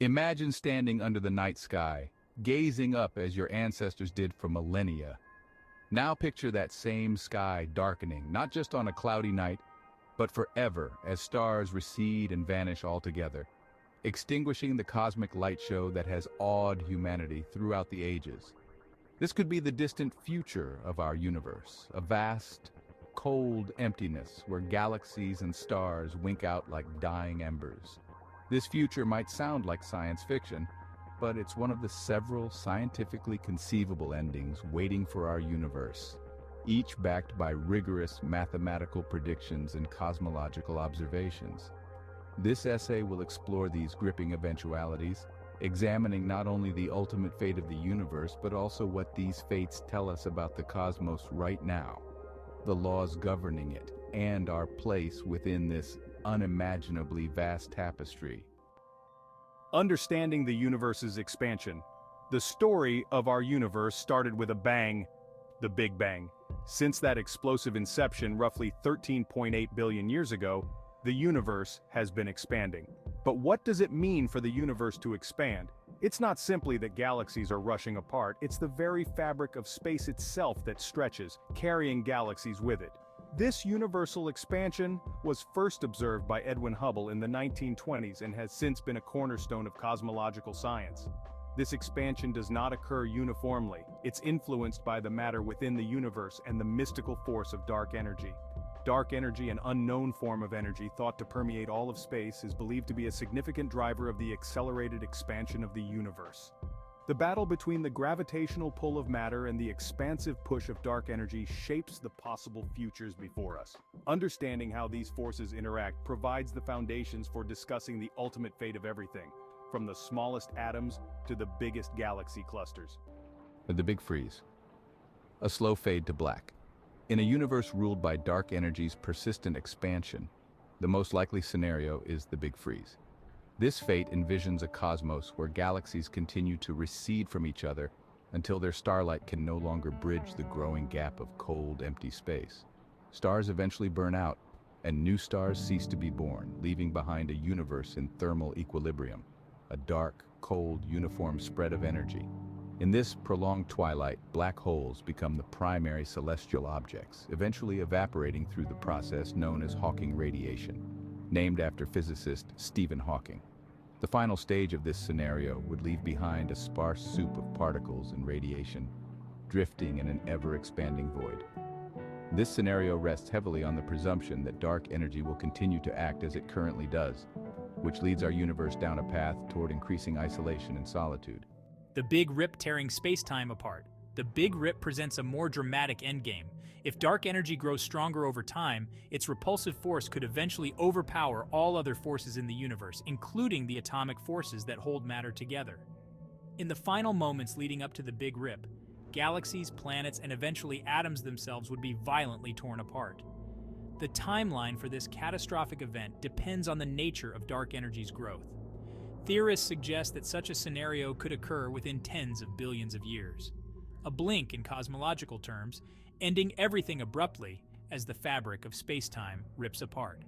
Imagine standing under the night sky, gazing up as your ancestors did for millennia. Now picture that same sky darkening, not just on a cloudy night, but forever as stars recede and vanish altogether, extinguishing the cosmic light show that has awed humanity throughout the ages. This could be the distant future of our universe, a vast, cold emptiness where galaxies and stars wink out like dying embers. This future might sound like science fiction, but it's one of the several scientifically conceivable endings waiting for our universe, each backed by rigorous mathematical predictions and cosmological observations. This essay will explore these gripping eventualities, examining not only the ultimate fate of the universe, but also what these fates tell us about the cosmos right now, the laws governing it, and our place within this unimaginably vast tapestry. Understanding the universe's expansion. The story of our universe started with a bang, the Big Bang. Since that explosive inception roughly 13.8 billion years ago, the universe has been expanding. But what does it mean for the universe to expand? It's not simply that galaxies are rushing apart, it's the very fabric of space itself that stretches, carrying galaxies with it. This universal expansion was first observed by Edwin Hubble in the 1920s and has since been a cornerstone of cosmological science. This expansion does not occur uniformly. It's influenced by the matter within the universe and the mystical force of dark energy. Dark energy, an unknown form of energy thought to permeate all of space, is believed to be a significant driver of the accelerated expansion of the universe. The battle between the gravitational pull of matter and the expansive push of dark energy shapes the possible futures before us. Understanding how these forces interact provides the foundations for discussing the ultimate fate of everything, from the smallest atoms to the biggest galaxy clusters. The Big Freeze. A slow fade to black. In a universe ruled by dark energy's persistent expansion, the most likely scenario is the Big Freeze. This fate envisions a cosmos where galaxies continue to recede from each other until their starlight can no longer bridge the growing gap of cold, empty space. Stars eventually burn out, and new stars cease to be born, leaving behind a universe in thermal equilibrium, a dark, cold, uniform spread of energy. In this prolonged twilight, black holes become the primary celestial objects, eventually evaporating through the process known as Hawking radiation, named after physicist Stephen Hawking. The final stage of this scenario would leave behind a sparse soup of particles and radiation, drifting in an ever-expanding void. This scenario rests heavily on the presumption that dark energy will continue to act as it currently does, which leads our universe down a path toward increasing isolation and solitude. The Big Rip tearing space-time apart. The Big Rip presents a more dramatic endgame. If dark energy grows stronger over time, its repulsive force could eventually overpower all other forces in the universe, including the atomic forces that hold matter together. In the final moments leading up to the Big Rip, galaxies, planets, and eventually atoms themselves would be violently torn apart. The timeline for this catastrophic event depends on the nature of dark energy's growth. Theorists suggest that such a scenario could occur within tens of billions of years. A blink in cosmological terms, ending everything abruptly as the fabric of space-time rips apart.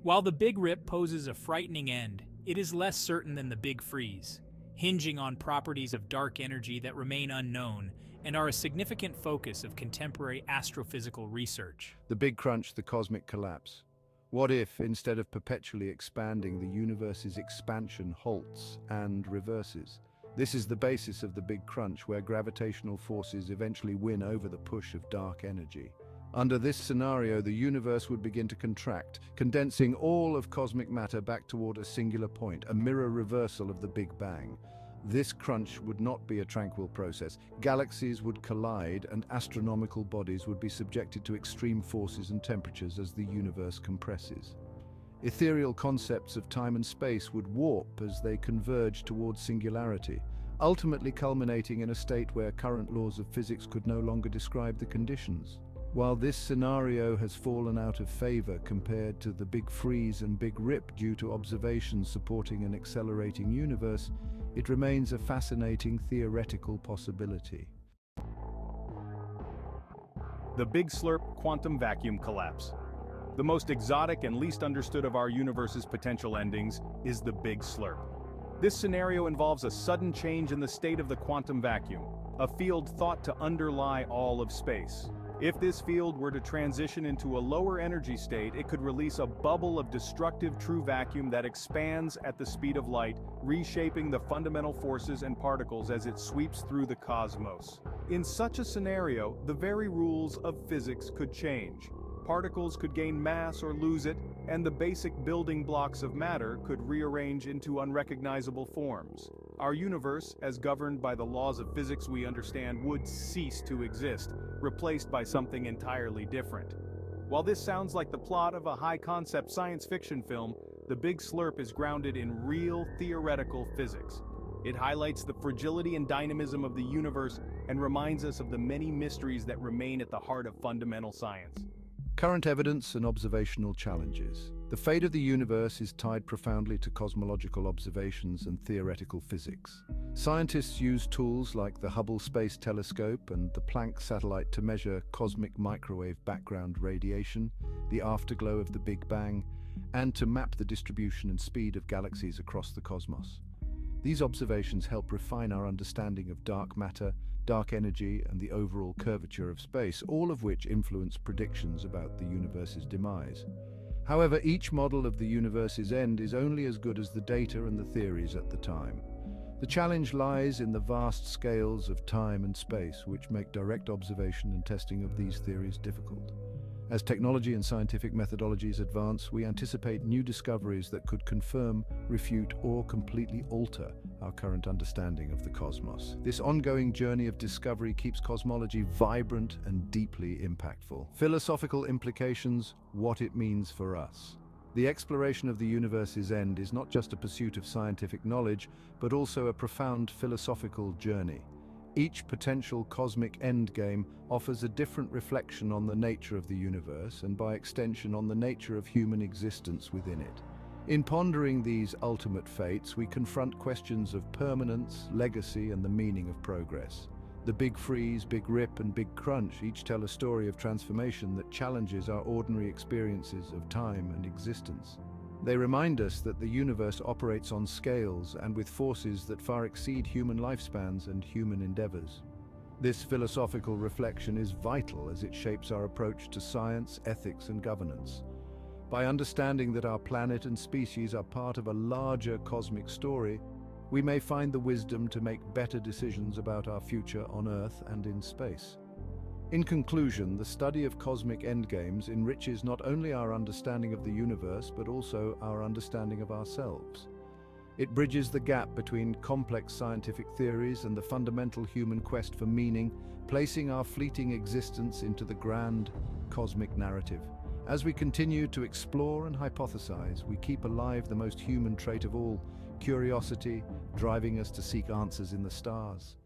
While the Big Rip poses a frightening end, it is less certain than the Big Freeze, hinging on properties of dark energy that remain unknown and are a significant focus of contemporary astrophysical research. The Big Crunch, the cosmic collapse. What if, instead of perpetually expanding, the universe's expansion halts and reverses? This is the basis of the Big Crunch, where gravitational forces eventually win over the push of dark energy. Under this scenario, the universe would begin to contract, condensing all of cosmic matter back toward a singular point, a mirror reversal of the Big Bang. This crunch would not be a tranquil process. Galaxies would collide and astronomical bodies would be subjected to extreme forces and temperatures as the universe compresses. Ethereal concepts of time and space would warp as they converge towards singularity, ultimately culminating in a state where current laws of physics could no longer describe the conditions. While this scenario has fallen out of favor compared to the Big Freeze and Big Rip due to observations supporting an accelerating universe, it remains a fascinating theoretical possibility. The Big Slurp quantum vacuum collapse. The most exotic and least understood of our universe's potential endings is the Big Slurp. This scenario involves a sudden change in the state of the quantum vacuum, a field thought to underlie all of space. If this field were to transition into a lower energy state, it could release a bubble of destructive true vacuum that expands at the speed of light, reshaping the fundamental forces and particles as it sweeps through the cosmos. In such a scenario, the very rules of physics could change. Particles could gain mass or lose it, and the basic building blocks of matter could rearrange into unrecognizable forms. Our universe, as governed by the laws of physics we understand, would cease to exist, replaced by something entirely different. While this sounds like the plot of a high-concept science fiction film, the Big Slurp is grounded in real theoretical physics. It highlights the fragility and dynamism of the universe and reminds us of the many mysteries that remain at the heart of fundamental science. Current evidence and observational challenges. The fate of the universe is tied profoundly to cosmological observations and theoretical physics. Scientists use tools like the Hubble Space Telescope and the Planck satellite to measure cosmic microwave background radiation, the afterglow of the Big Bang, and to map the distribution and speed of galaxies across the cosmos. These observations help refine our understanding of dark matter, dark energy, and the overall curvature of space, all of which influence predictions about the universe's demise. However, each model of the universe's end is only as good as the data and the theories at the time. The challenge lies in the vast scales of time and space, which make direct observation and testing of these theories difficult. As technology and scientific methodologies advance, we anticipate new discoveries that could confirm, refute, or completely alter our current understanding of the cosmos. This ongoing journey of discovery keeps cosmology vibrant and deeply impactful. Philosophical implications, what it means for us. The exploration of the universe's end is not just a pursuit of scientific knowledge, but also a profound philosophical journey. Each potential cosmic endgame offers a different reflection on the nature of the universe and, by extension, on the nature of human existence within it. In pondering these ultimate fates, we confront questions of permanence, legacy, and the meaning of progress. The Big Freeze, Big Rip, and Big Crunch each tell a story of transformation that challenges our ordinary experiences of time and existence. They remind us that the universe operates on scales and with forces that far exceed human lifespans and human endeavors. This philosophical reflection is vital as it shapes our approach to science, ethics, and governance. By understanding that our planet and species are part of a larger cosmic story, we may find the wisdom to make better decisions about our future on Earth and in space. In conclusion, the study of cosmic endgames enriches not only our understanding of the universe, but also our understanding of ourselves. It bridges the gap between complex scientific theories and the fundamental human quest for meaning, placing our fleeting existence into the grand cosmic narrative. As we continue to explore and hypothesize, we keep alive the most human trait of all, curiosity, driving us to seek answers in the stars.